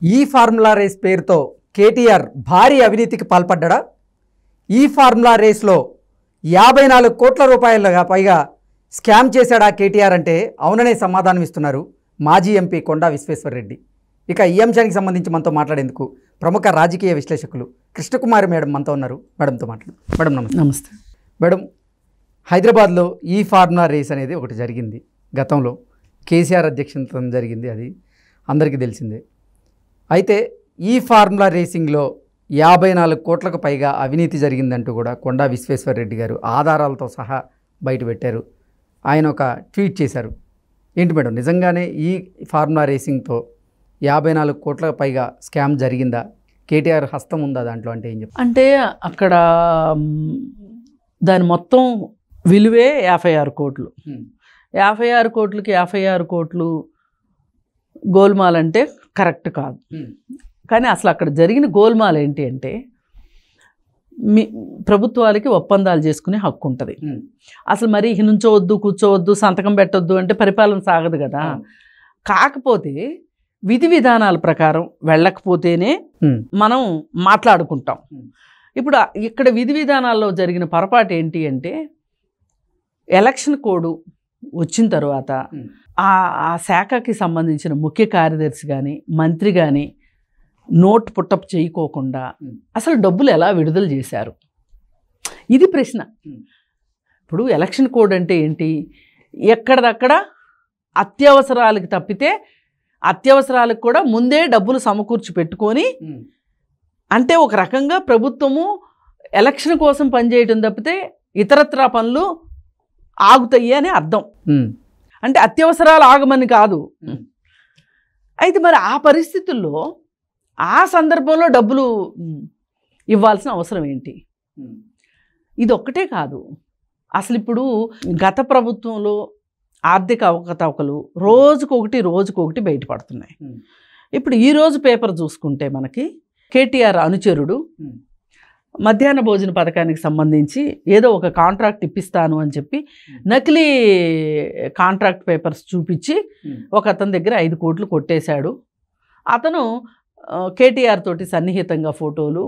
ఈ formula race పేరుతో కేటీఆర్ భారీ అవినీతికి పాల్పడ్డా? ఈ ఫార్ములా రేస్లో 54 కోట్ల రూపాయలుగా పైగా స్కామ్ చేశాడా కేటీఆర్ అంటే అవుననే సమాధానం ఇస్తున్నారు మాజీ ఎంపీ కొండా విశ్వేశ్వరరెడ్డి. ఇక ఈ అంశానికి సంబంధించి మనతో మాట్లాడేందుకు ప్రముఖ రాజకీయ విశ్లేషకులు కృష్ణకుమారి మేడం మనతో ఉన్నారు. మేడంతో మాట్లాడు. మేడం నమస్తే. నమస్తే మేడం, హైదరాబాద్లో ఈ ఫార్ములా రేస్ అనేది ఒకటి జరిగింది. గతంలో కేసీఆర్ అధ్యక్షతన జరిగింది, అది అందరికీ తెలిసిందే. అయితే ఈ ఫార్ములా రేసింగ్లో 54 కోట్లకు పైగా అవినీతి జరిగిందంటూ కూడా కొండా విశ్వేశ్వరరెడ్డి గారు ఆధారాలతో సహా బయటపెట్టారు. ఆయన ఒక ట్వీట్ చేశారు. ఏంటి మేడం, నిజంగానే ఈ ఫార్ములా రేసింగ్తో 54 కోట్లకు పైగా స్కామ్ జరిగిందా? కేటీఆర్ హస్తం ఉందా దాంట్లో? అంటే ఏం చెప్తారు? అంటే అక్కడ దాని మొత్తం విలువే 56 కోట్లు. 56 కోట్లకి 56 కోట్లు గోల్మాల్ అంటే కరెక్ట్ కాదు. కానీ అసలు అక్కడ జరిగిన గోల్మాల్ ఏంటి అంటే, ప్రభుత్వాలకి ఒప్పందాలు చేసుకునే హక్కు ఉంటుంది. అసలు మరి నుంచోవద్దు, కూర్చోవద్దు, సంతకం పెట్టొద్దు అంటే పరిపాలన సాగదు కదా. కాకపోతే విధి విధానాల ప్రకారం వెళ్ళకపోతేనే మనం మాట్లాడుకుంటాం. ఇప్పుడు ఇక్కడ విధి విధానాల్లో జరిగిన పొరపాటు ఏంటి అంటే, ఎలక్షన్ కోడ్ వచ్చిన తర్వాత ఆ శాఖకి సంబంధించిన ముఖ్య కార్యదర్శి కానీ మంత్రి కానీ నోట్ పుట్టప్ చేయకోకుండా అసలు డబ్బులు ఎలా విడుదల చేశారు, ఇది ప్రశ్న. ఇప్పుడు ఎలక్షన్ కోడ్ అంటే ఏంటి? ఎక్కడదక్కడ అత్యవసరాలకు తప్పితే అత్యవసరాలకు కూడా ముందే డబ్బులు సమకూర్చి పెట్టుకొని, అంటే ఒక రకంగా ప్రభుత్వము ఎలక్షన్ కోసం పనిచేయటం తప్పితే ఇతరత్రా పనులు ఆగుతాయి అని అర్థం. అంటే అత్యవసరాలు ఆగమని కాదు. అయితే మరి ఆ పరిస్థితుల్లో ఆ సందర్భంలో డబ్బులు ఇవ్వాల్సిన అవసరం ఏంటి? ఇది ఒక్కటే కాదు, అసలు ఇప్పుడు గత ప్రభుత్వంలో ఆర్థిక అవకతవకలు రోజుకొకటి బయటపడుతున్నాయి. ఇప్పుడు ఈరోజు పేపర్ చూసుకుంటే మనకి కేటీఆర్ అనుచరుడు మధ్యాహ్న భోజన పథకానికి సంబంధించి ఏదో ఒక కాంట్రాక్ట్ ఇప్పిస్తాను అని చెప్పి నకిలీ కాంట్రాక్ట్ పేపర్స్ చూపించి ఒక అతని దగ్గర 5 కోట్లు కొట్టేశాడు. అతను కేటీఆర్ తోటి సన్నిహితంగా ఫోటోలు,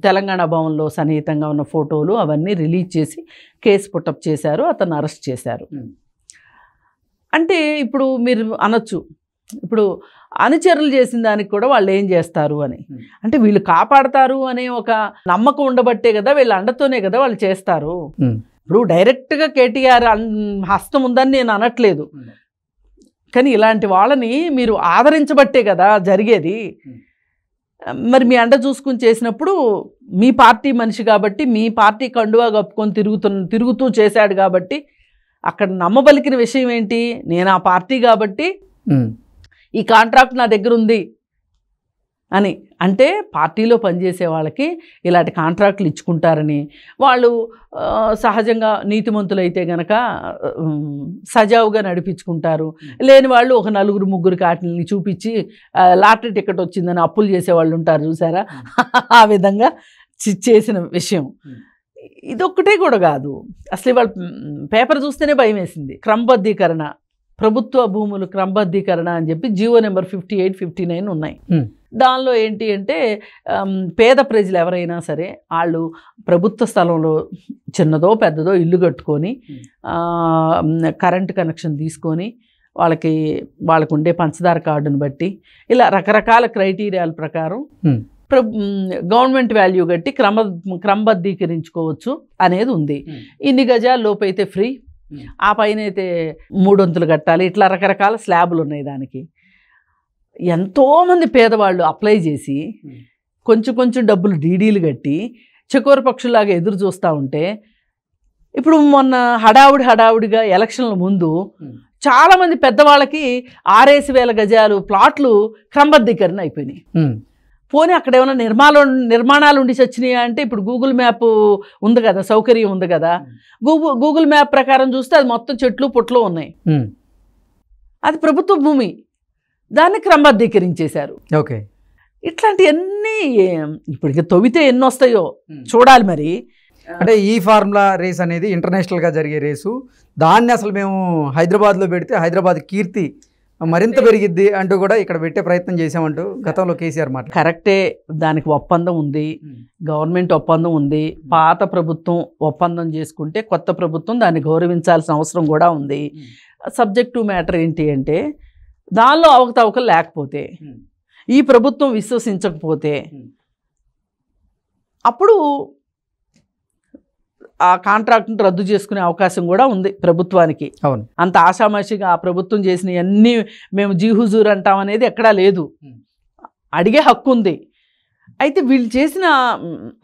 తెలంగాణ భవన్లో సన్నిహితంగా ఉన్న ఫోటోలు అవన్నీ రిలీజ్ చేసి కేసు పుట్టప్ చేశారు, అతను అరెస్ట్ చేశారు. అంటే ఇప్పుడు మీరు అనొచ్చు, ఇప్పుడు అనుచరులు చేసిన దానికి కూడా వాళ్ళు ఏం చేస్తారు అని. అంటే వీళ్ళు కాపాడతారు అనే ఒక నమ్మకం ఉండబట్టే కదా, వీళ్ళ అండతోనే కదా వాళ్ళు చేస్తారు. ఇప్పుడు డైరెక్ట్గా కేటీఆర్ హస్తం ఉందని నేను అనట్లేదు, కానీ ఇలాంటి వాళ్ళని మీరు ఆదరించబట్టే కదా జరిగేది. మరి మీ అండ చూసుకుని చేసినప్పుడు మీ పార్టీ మనిషి కాబట్టి, మీ పార్టీ కండువా కప్పుకొని తిరుగుతూ చేశాడు కాబట్టి అక్కడ నమ్మబలికిన విషయం ఏంటి? నేను ఆ పార్టీ కాబట్టి ఈ కాంట్రాక్ట్ నా దగ్గర ఉంది అని. అంటే పార్టీలో పనిచేసే వాళ్ళకి ఇలాంటి కాంట్రాక్టులు ఇచ్చుకుంటారని, వాళ్ళు సహజంగా నీతిమంతులైతే గనక సజావుగా నడిపించుకుంటారు. లేని వాళ్ళు ఒక 4-3 కాటిని చూపించి లాటరీ టికెట్ వచ్చిందని అప్పులు చేసేవాళ్ళు ఉంటారు చూసారా, ఆ విధంగా చేసిన విషయం. ఇదొక్కటే కూడా కాదు, అసలు ఇవాళ పేపర్ చూస్తేనే భయం వేసింది. క్రమబద్ధీకరణ, ప్రభుత్వ భూములు క్రమబద్ధీకరణ అని చెప్పి జీవో నెంబర్ 58, 59 ఉన్నాయి. దానిలో ఏంటి అంటే, పేద ప్రజలు ఎవరైనా సరే వాళ్ళు ప్రభుత్వ స్థలంలో చిన్నదో పెద్దదో ఇల్లు కట్టుకొని కరెంటు కనెక్షన్ తీసుకొని వాళ్ళకు ఉండే పంచదార కార్డును బట్టి ఇలా రకరకాల క్రైటీరియాల ప్రకారం గవర్నమెంట్ వాల్యూ కట్టి క్రమబద్ధీకరించుకోవచ్చు అనేది ఉంది. ఇన్ని గజాల లోపు అయితే ఫ్రీ, ఆ పైన అయితే 3 వంతులు కట్టాలి, ఇట్లా రకరకాల స్లాబులు ఉన్నాయి. దానికి ఎంతోమంది పేదవాళ్ళు అప్లై చేసి కొంచెం డబ్బులు డీడీలు కట్టి చకోర పక్షులాగా ఎదురు చూస్తూ ఉంటే, ఇప్పుడు మొన్న హడావుడిగా ఎలక్షన్ల ముందు చాలామంది పెద్దవాళ్ళకి 6,000 గజాలు ప్లాట్లు క్రమబద్ధీకరణ అయిపోయినాయి. పోనీ అక్కడ ఏమైనా నిర్మాణాలు ఉండి చచ్చినాయా అంటే, ఇప్పుడు గూగుల్ మ్యాప్ ఉంది కదా, సౌకర్యం ఉంది కదా, గూగుల్ మ్యాప్ ప్రకారం చూస్తే అది మొత్తం చెట్లు పుట్లు ఉన్నాయి. అది ప్రభుత్వ భూమి, దాన్ని క్రమబద్ధీకరించేశారు. ఓకే, ఇట్లాంటివన్నీ ఇప్పటికి తవ్వితే ఎన్ని వస్తాయో చూడాలి. మరి అంటే ఈ ఫార్ములా రేస్ అనేది ఇంటర్నేషనల్గా జరిగే రేసు. దాన్ని అసలు మేము హైదరాబాద్లో పెడితే హైదరాబాద్ కీర్తి మరింత పెరిగిద్ది అంటూ కూడా ఇక్కడ పెట్టే ప్రయత్నం చేశామంటూ గతంలో కేసీఆర్ మాట. కరెక్టే, దానికి ఒప్పందం ఉంది, గవర్నమెంట్ ఒప్పందం ఉంది. పాత ప్రభుత్వం ఒప్పందం చేసుకుంటే కొత్త ప్రభుత్వం దాన్ని గౌరవించాల్సిన అవసరం కూడా ఉంది. సబ్జెక్ట్ టు మ్యాటర్ ఏంటి అంటే దానిలో అవకతవకలు లేకపోతే, ఈ ప్రభుత్వం విశ్వసించకపోతే అప్పుడు ఆ కాంట్రాక్ట్ని రద్దు చేసుకునే అవకాశం కూడా ఉంది ప్రభుత్వానికి. అవును, అంత ఆషామాషిగా ఆ ప్రభుత్వం చేసిన అన్నీ మేము జీహుజూర్ అంటాం అనేది ఎక్కడా లేదు, అడిగే హక్కు ఉంది. అయితే వీళ్ళు చేసిన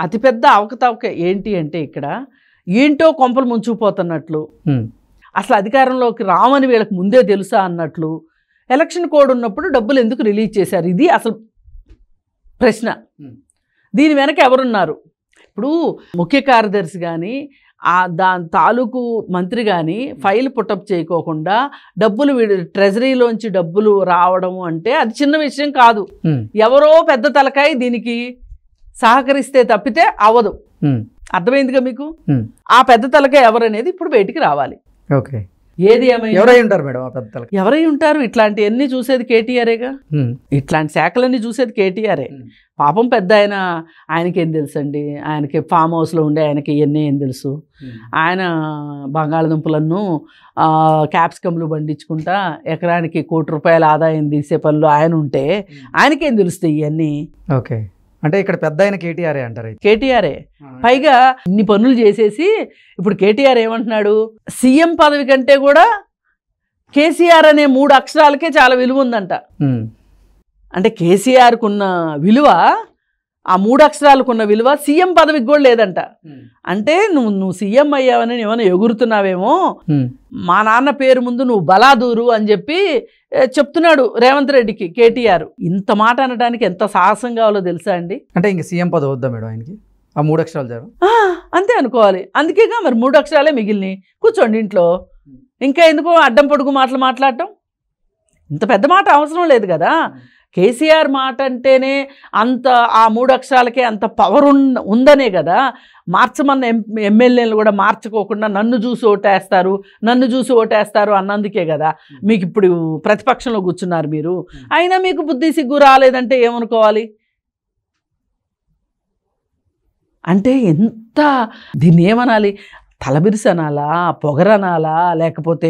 అతిపెద్ద అవకతవక ఏంటి అంటే ఇక్కడ ఏంటో కొంపలు ముంచుకుపోతున్నట్లు, అసలు అధికారంలోకి రామని వీళ్ళకి ముందే తెలుసా అన్నట్లు, ఎలక్షన్ కోడ్ ఉన్నప్పుడు డబ్బులు ఎందుకు రిలీజ్ చేశారు, ఇది అసలు ప్రశ్న. దీని వెనక ఎవరున్నారు? ఇప్పుడు ముఖ్య కార్యదర్శి కానీ దాని తాలూకు మంత్రి కానీ ఫైల్ పుట్టప్ చేయకోకుండా డబ్బులు ట్రెజరీలోంచి డబ్బులు రావడం అంటే అది చిన్న విషయం కాదు. ఎవరో పెద్ద తలకాయ దీనికి సహకరిస్తే తప్పితే అవ్వదు. అర్థమైందిగా మీకు? ఆ పెద్ద తలకాయ ఎవరనేది ఇప్పుడు బయటికి రావాలి. ఓకే, ఏది ఏమైనా ఎవరై ఉంటారు మేడం? ఆ పెద్ద తలకాయ ఎవరై ఉంటారు? ఇట్లాంటివన్నీ చూసేది కేటీఆర్ఏగా, ఇట్లాంటి శాఖలన్నీ చూసేది కేటీఆర్ఏ. పాపం పెద్ద ఆయనకేం తెలుసు అండి, ఆయనకి ఫామ్ హౌస్లో ఉండే ఆయనకి ఇవన్నీ ఏం తెలుసు? ఆయన బంగాళదుంపలను క్యాప్సికమ్లు పండించుకుంటా ఎకరానికి ₹1,00,00,000 ఆదాయం తీసే పనులు ఆయన ఉంటే ఆయనకేం తెలుస్తాయి ఇవన్నీ? ఓకే, అంటే ఇక్కడ పెద్ద ఆయన కేటీఆర్ఏ అంటారు. కేటీఆర్ఏ పైగా ఇన్ని పనులు చేసేసి ఇప్పుడు కేటీఆర్ ఏమంటున్నాడు, సీఎం పదవి కంటే కూడా కేసీఆర్ అనే 3 అక్షరాలకే చాలా విలువ ఉందంట. అంటే కేసీఆర్కు ఉన్న విలువ, ఆ 3 అక్షరాలకున్న విలువ సీఎం పదవికి కూడా లేదంట. అంటే నువ్వు సీఎం అయ్యావని ఏమైనా ఎగురుతున్నావేమో, మా నాన్న పేరు ముందు నువ్వు బలాదూరు అని చెప్పి చెప్తున్నాడు రేవంత్ రెడ్డికి కేటీఆర్. ఇంత మాట అనడానికి ఎంత సాహసం కావాలో తెలుసా అండి? అంటే ఇంక సీఎం పదవి వద్దా మేడం ఆయనకి? ఆ 3 అక్షరాలు చాలు అంతే అనుకోవాలి. అందుకేగా మరి 3 అక్షరాలే మిగిలినాయి. కూర్చోండి ఇంట్లో, ఇంకా ఎందుకో అడ్డం పొడుగు మాటలు మాట్లాడటం? ఇంత పెద్ద మాట అవసరం లేదు కదా. కేసీఆర్ మాట అంటేనే అంత, ఆ 3 అక్షరాలకే అంత పవర్ ఉందనే కదా మార్చమన్న ఎమ్మెల్యేలు కూడా మార్చుకోకుండా నన్ను చూసి ఓటేస్తారు అన్నందుకే కదా మీకు ఇప్పుడు ప్రతిపక్షంలో కూర్చున్నారు మీరు. అయినా మీకు బుద్ధి సిగ్గు రాలేదంటే ఏమనుకోవాలి? అంటే ఎంత, దీన్ని ఏమనాలి? తలబిరుసు అనాలా, పొగరనాలా, లేకపోతే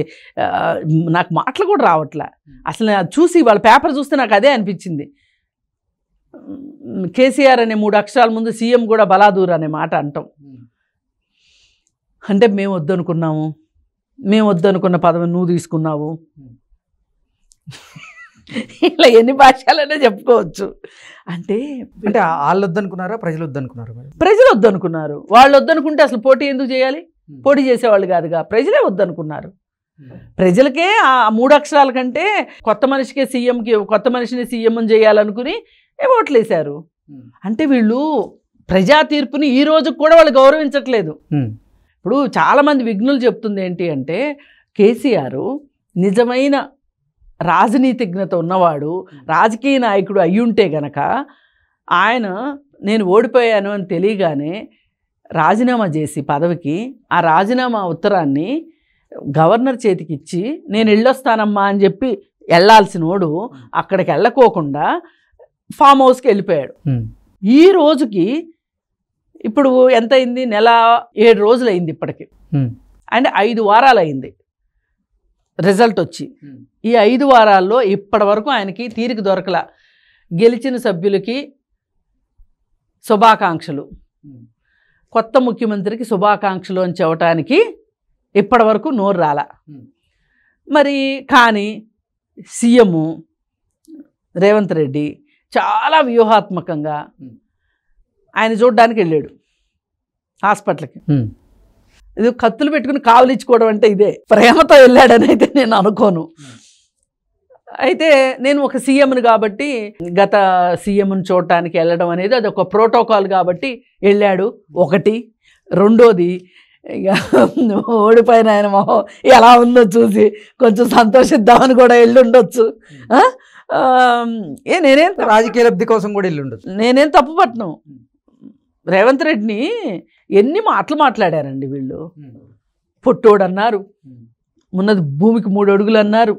నాకు మాటలు కూడా రావట్లే అసలు. చూసి వాళ్ళ పేపర్ చూస్తే నాకు అదే అనిపించింది. కేసీఆర్ అనే 3 అక్షరాల ముందు సీఎం కూడా బలాదూర్ అనే మాట అంటాం. అంటే మేము వద్దనుకున్నాము, మేము వద్దనుకున్న పదవి నువ్వు తీసుకున్నావు. ఇలా ఎన్ని భాషలనే చెప్పుకోవచ్చు. అంటే వాళ్ళు వద్దనుకున్నారా, ప్రజలు వద్దనుకున్నారు? ప్రజలు వద్దనుకున్నారు. వాళ్ళు వద్దనుకుంటే అసలు పోటీ ఎందుకు చేయాలి? పోటీ చేసేవాళ్ళు కాదుగా, ప్రజలే వద్దనుకున్నారు. ప్రజలకే ఆ 3 అక్షరాల కంటే కొత్త మనిషిని సీఎం అని చేయాలనుకుని ఓట్లేశారు. అంటే వీళ్ళు ప్రజా తీర్పుని ఈ రోజు కూడా వాళ్ళు గౌరవించట్లేదు. ఇప్పుడు చాలామంది విఘ్నులు చెప్తుంది ఏంటి అంటే, కేసీఆర్ నిజమైన రాజనీతిజ్ఞత ఉన్నవాడు, రాజకీయ నాయకుడు అయ్యుంటే గనక ఆయన నేను ఓడిపోయాను అని తెలియగానే రాజీనామా చేసి పదవికి ఆ రాజీనామా ఉత్తరాన్ని గవర్నర్ చేతికి ఇచ్చి నేను వెళ్ళొస్తానమ్మా అని చెప్పి వెళ్ళాల్సినోడు అక్కడికి వెళ్ళకోకుండా ఫామ్ హౌస్కి వెళ్ళిపోయాడు. ఈ రోజుకి ఇప్పుడు ఎంత అయింది? నెల 7 రోజులు అయింది ఇప్పటికి. అంటే 5 వారాలు అయింది రిజల్ట్ వచ్చి. ఈ 5 వారాల్లో ఇప్పటి వరకు ఆయనకి తీరిక దొరకల. గెలిచిన సభ్యులకి శుభాకాంక్షలు, కొత్త ముఖ్యమంత్రికి శుభాకాంక్షలు అని చెప్పడానికి ఇప్పటి వరకు నోరు రాల. మరి కానీ సీఎం రేవంత్ రెడ్డి చాలా వ్యూహాత్మకంగా ఆయన చూడడానికి వెళ్ళాడు హాస్పిటల్కి. ఇది కత్తులు పెట్టుకుని కావలించుకోవడం అంటే ఇదే ప్రేమతో వెళ్ళాడని అయితే నేను అనుకోను. అయితే నేను ఒక సీఎంని కాబట్టి గత సీఎంని చూడటానికి వెళ్ళడం అనేది అది ఒక ప్రోటోకాల్ కాబట్టి వెళ్ళాడు. ఒకటి. రెండోది ఇక ఓడిపోయిన ఆయన మొహం ఎలా ఉందో చూసి కొంచెం సంతోషిద్దామని కూడా వెళ్ళి ఉండొచ్చు. నేనేం రాజకీయ లబ్ధి కోసం కూడా వెళ్ళి ఉండొచ్చు. నేనేం తప్పు పట్టను. రేవంత్ రెడ్డిని ఎన్ని మాటలు మాట్లాడారండి వీళ్ళు. పొట్టోడు అన్నారు, ఉన్నది భూమికి 3 అడుగులు అన్నారు,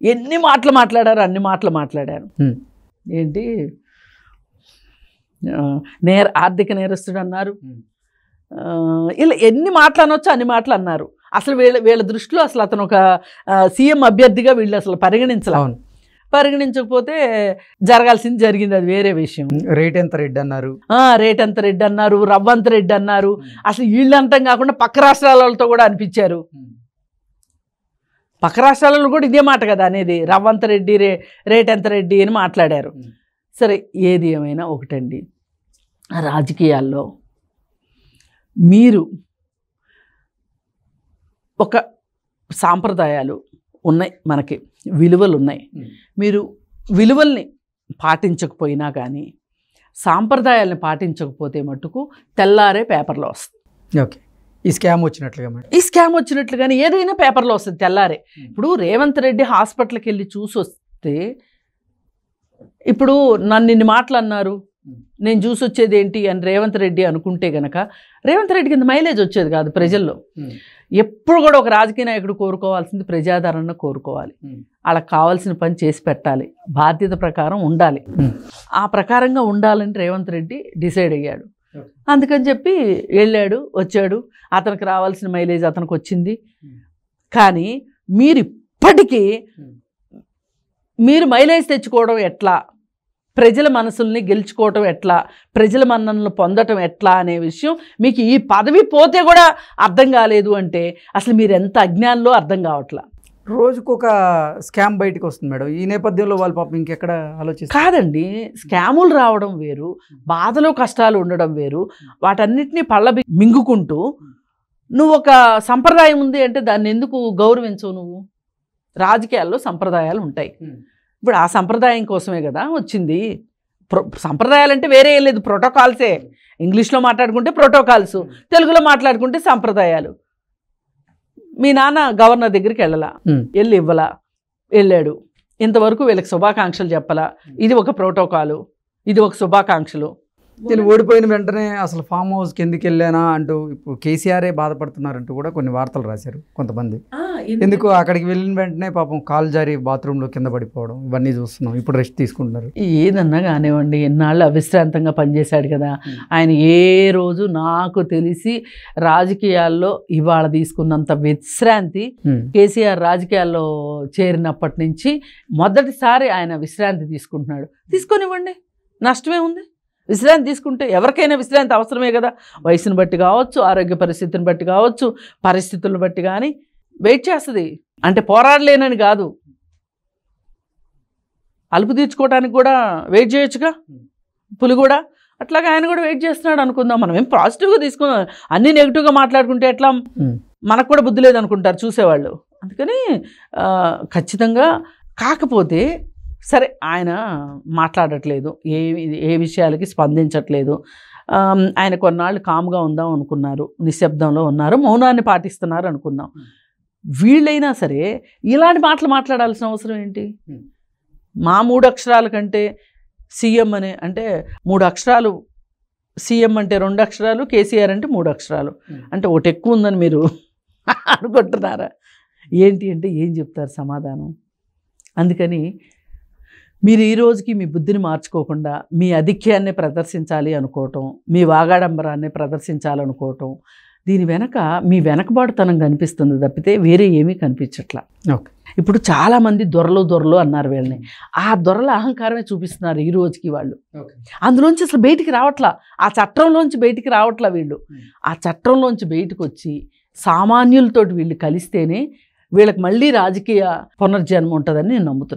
ఎన్ని మాటలు మాట్లాడారు, అన్ని మాటలు మాట్లాడారు. ఏంటి ఆర్థిక నేరస్తుడు అన్నారు, ఇలా ఎన్ని మాటలు అనొచ్చో అన్ని మాటలు అన్నారు. అసలు వీళ్ళ దృష్టిలో అసలు అతను ఒక సీఎం అభ్యర్థిగా వీళ్ళు అసలు పరిగణించకపోతే జరగాల్సింది జరిగింది, అది వేరే విషయం. రేట్ ఎంత రెడ్డి అన్నారు, రవ్వంత రెడ్డి అన్నారు. అసలు వీళ్ళంతం కాకుండా పక్క రాష్ట్రాలతో కూడా అనిపించారు. పక్క రాష్ట్రాలలో కూడా ఇదే మాట కదా అనేది, రవ్వంత రెడ్డి రేట్ ఎంత రెడ్డి అని మాట్లాడారు. సరే, ఏది ఏమైనా ఒకటండి, రాజకీయాల్లో మీరు ఒక సాంప్రదాయాలు ఉన్నాయి, మనకి విలువలు ఉన్నాయి. మీరు విలువల్ని పాటించకపోయినా కానీ సాంప్రదాయాలను పాటించకపోతే మట్టుకు తెల్లారే పేపర్లో వస్తుంది. ఓకే, ఈ స్కామ్ వచ్చినట్లుగానే ఏదైనా పేపర్లో వస్తుంది తెల్లారే. ఇప్పుడు రేవంత్ రెడ్డి హాస్పిటల్కి వెళ్ళి చూసి వస్తే, ఇప్పుడు నన్ను ఇన్ని మాటలు అన్నారు, నేను చూసి వచ్చేది ఏంటి అని రేవంత్ రెడ్డి అనుకుంటే గనక రేవంత్ రెడ్డికి ఇంత మైలేజ్ వచ్చేది కాదు ప్రజల్లో. ఎప్పుడు కూడా ఒక రాజకీయ నాయకుడు కోరుకోవాల్సింది ప్రజాదరణ కోరుకోవాలి, వాళ్ళకి కావాల్సిన పని చేసి పెట్టాలి, బాధ్యత ప్రకారం ఉండాలి. ఆ ప్రకారంగా ఉండాలని రేవంత్ రెడ్డి డిసైడ్ అయ్యాడు. అందుకని చెప్పి వెళ్ళాడు, వచ్చాడు, అతనికి రావాల్సిన మైలేజ్ అతనికి వచ్చింది. కానీ మీరు ఇప్పటికీ మీరు మైలేజ్ తెచ్చుకోవడం ఎట్లా, ప్రజల మనసుల్ని గెలుచుకోవటం ఎట్లా, ప్రజల మన్ననలు పొందటం ఎట్లా అనే విషయం మీకు ఈ పదవి పోతే కూడా అర్థం కాలేదు అంటే అసలు మీరు ఎంత అజ్ఞానంలో అర్థం కావట్లా. రోజుకొక స్కామ్ బయటకు వస్తుంది మేడం. ఈ నేపథ్యంలో వాళ్ళు పాపం ఇంకెక్కడ ఆలోచిస్తారు? కాదండి, స్కాములు రావడం వేరు, బాధలు కష్టాలు ఉండడం వేరు. వాటన్నిటినీ మింగుకుంటూ నువ్వు ఒక సంప్రదాయం ఉంది అంటే దాన్ని ఎందుకు గౌరవించవు నువ్వు? రాజకీయాల్లో సంప్రదాయాలు ఉంటాయి. ఇప్పుడు ఆ సంప్రదాయం కోసమే కదా వచ్చింది. సంప్రదాయాలు అంటే వేరే ఏం లేదు, ప్రోటోకాల్సే. ఇంగ్లీష్లో మాట్లాడుకుంటే ప్రోటోకాల్స్, తెలుగులో మాట్లాడుకుంటే సంప్రదాయాలు. మీ నాన్న గవర్నర్ దగ్గరికి వెళ్ళి ఇవ్వలా, వెళ్ళాడు, ఇంతవరకు వీళ్ళకి శుభాకాంక్షలు చెప్పలా. ఇది ఒక ప్రోటోకాలు, ఇది ఒక శుభాకాంక్షలు. నేను ఓడిపోయిన వెంటనే అసలు ఫామ్ హౌస్కి ఎందుకు వెళ్ళానా అంటూ ఇప్పుడు కేసీఆరే బాధపడుతున్నారంటూ కూడా కొన్ని వార్తలు రాశారు కొంతమంది. ఎందుకు అక్కడికి వెళ్ళిన వెంటనే పాపం కాలు జారి బాత్రూంలో కింద పడిపోవడం, ఇవన్నీ చూస్తున్నాం. ఇప్పుడు రెస్ట్ తీసుకుంటున్నారు. ఏదన్నా కానివ్వండి, ఎన్నాళ్ళు అవిశ్రాంతంగా పనిచేశాడు కదా ఆయన. ఏ రోజు నాకు తెలిసి రాజకీయాల్లో ఇవాళ తీసుకున్నంత విశ్రాంతి కేసీఆర్ రాజకీయాల్లో చేరినప్పటి నుంచి మొదటిసారి ఆయన విశ్రాంతి తీసుకుంటున్నాడు. తీసుకొనివ్వండి, నష్టమే ఉంది. విశ్రాంతి తీసుకుంటే ఎవరికైనా విశ్రాంతి అవసరమే కదా. వయసును బట్టి కావచ్చు, ఆరోగ్య పరిస్థితిని బట్టి కావచ్చు, పరిస్థితులను బట్టి కానీ వెయిట్ చేస్తుంది. అంటే పోరాడలేనని కాదు, అలుపు తీర్చుకోవడానికి కూడా వెయిట్ చేయొచ్చుగా పులి కూడా. అట్లాగే ఆయన కూడా వెయిట్ చేస్తున్నాడు అనుకుందాం. మనం ఏం పాజిటివ్గా తీసుకుందాం, అన్నీ నెగిటివ్గా మాట్లాడుకుంటే ఎట్లా, మనకు కూడా బుద్ధి లేదనుకుంటారు చూసేవాళ్ళు. అందుకని ఖచ్చితంగా. కాకపోతే సరే, ఆయన మాట్లాడట్లేదు, ఏ విషయాలకి స్పందించట్లేదు. ఆయన కొన్నాళ్ళు కామ్గా ఉందాం అనుకున్నారు, నిశ్శబ్దంలో ఉన్నారు, మౌనాన్ని పాటిస్తున్నారు అనుకుందాం. వీళ్ళైనా సరే ఇలాంటి మాటలు మాట్లాడాల్సిన అవసరం ఏంటి? మా 3 అక్షరాల కంటే సీఎం అనే అంటే 3 అక్షరాలు, సీఎం అంటే 2 అక్షరాలు, కేసీఆర్ అంటే 3 అక్షరాలు, అంటే ఒకటి ఎక్కువ ఉందని మీరు అనుకుంటున్నారా? ఏంటి అంటే ఏం చెప్తారు సమాధానం? అందుకని మీరు ఈ రోజుకి మీ బుద్ధిని మార్చుకోకుండా మీ అధిక్యాన్ని ప్రదర్శించాలి అనుకోవటం, మీ వాగాడంబరాన్ని ప్రదర్శించాలనుకోవటం, దీని వెనక మీ వెనకబాటుతనం కనిపిస్తుంది తప్పితే వేరే ఏమీ కనిపించట్లా. ఇప్పుడు చాలామంది దొరలు అన్నారు వీళ్ళని. ఆ దొరల అహంకారమే చూపిస్తున్నారు ఈ రోజుకి వాళ్ళు. అందులోంచి అసలు బయటికి రావట్లా, ఆ చట్టంలోంచి బయటికి రావట్లా వీళ్ళు. ఆ చట్టంలోంచి బయటకు వచ్చి సామాన్యులతోటి వీళ్ళు కలిస్తేనే వీళ్ళకి మళ్ళీ రాజకీయ పునర్జన్మ ఉంటుందని నేను నమ్ముతున్నాను.